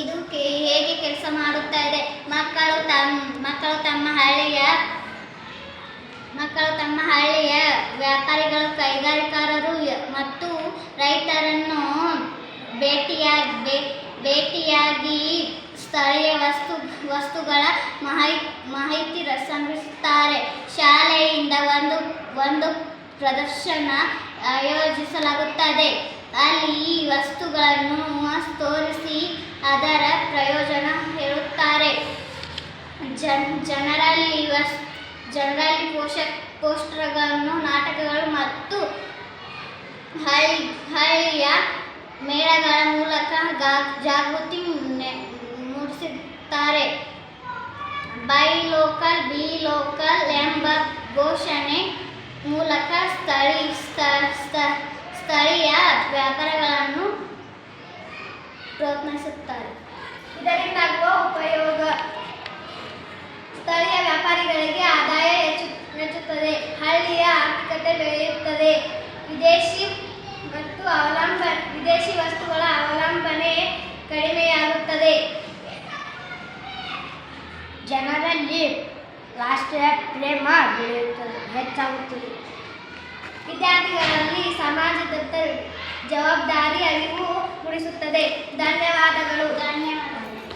ಇದು ಹೇಗೆ ಕೆಲಸ ಮಾಡುತ್ತಾ ಇದೆ? ಮಕ್ಕಳು ತಮ್ಮ ಹಳ್ಳಿಯ ವ್ಯಾಪಾರಿಗಳು, ಕೈಗಾರಿಕಾರರು ಮತ್ತು ರೈತರನ್ನು ಭೇಟಿಯಾಗಿ ಸ್ಥಳೀಯ ವಸ್ತುಗಳ ಮಾಹಿತಿ ಸಂಗ್ರಹಿಸುತ್ತಾರೆ. ಶಾಲೆಯಿಂದ ಒಂದು ಪ್ರದರ್ಶನ ಆಯೋಜಿಸಲಾಗುತ್ತದೆ. ಅಲ್ಲಿ ಈ ವಸ್ತುಗಳನ್ನು ತೋರಿಸಿ ಅದರ ಪ್ರಯೋಜನ ಹೇಳುತ್ತಾರೆ. ಜನರಲ್ಲಿ ಪೋಸ್ಟರ್ಗಳನ್ನು, ನಾಟಕಗಳು ಮತ್ತು ಹಳ್ಳಿಯ ಮೇಳಗಳ ಮೂಲಕ ಜಾಗೃತಿ ಮೂಡಿಸುತ್ತಾರೆ. ಬೈ ಲೋಕಲ್ ಬಿ ಲೋಕಲ್ ಎಂಬ ಘೋಷಣೆ ಮೂಲಕ ಸ್ಥಳೀಯ ವ್ಯಾಪಾರಗಳನ್ನು ಪ್ರೋತ್ಸಾಹಿಸುತ್ತಾರೆ. ಇದರಿಂದಾಗುವ ಉಪಯೋಗ: ಸ್ಥಳೀಯ ವ್ಯಾಪಾರಿಗಳಿಗೆ ಆದಾಯ ಹೆಚ್ಚುತ್ತದೆ, ಹಳ್ಳಿಯ ಆರ್ಥಿಕತೆ ಬೆಳೆಯುತ್ತದೆ, ವಿದೇಶಿ ವಸ್ತುಗಳ ಅವಲಂಬನೆ ಕಡಿಮೆಯಾಗುತ್ತದೆ, ಜನರಲ್ಲಿ ರಾಷ್ಟ್ರೀಯ ಪ್ರೇಮ ಹೆಚ್ಚಾಗುತ್ತದೆ, ವಿದ್ಯಾರ್ಥಿಗಳಲ್ಲಿ ಸಮಾಜದತ್ತ ಜವಾಬ್ದಾರಿ ಅರಿವು ಮೂಡಿಸುತ್ತದೆ. ಧನ್ಯವಾದಗಳು.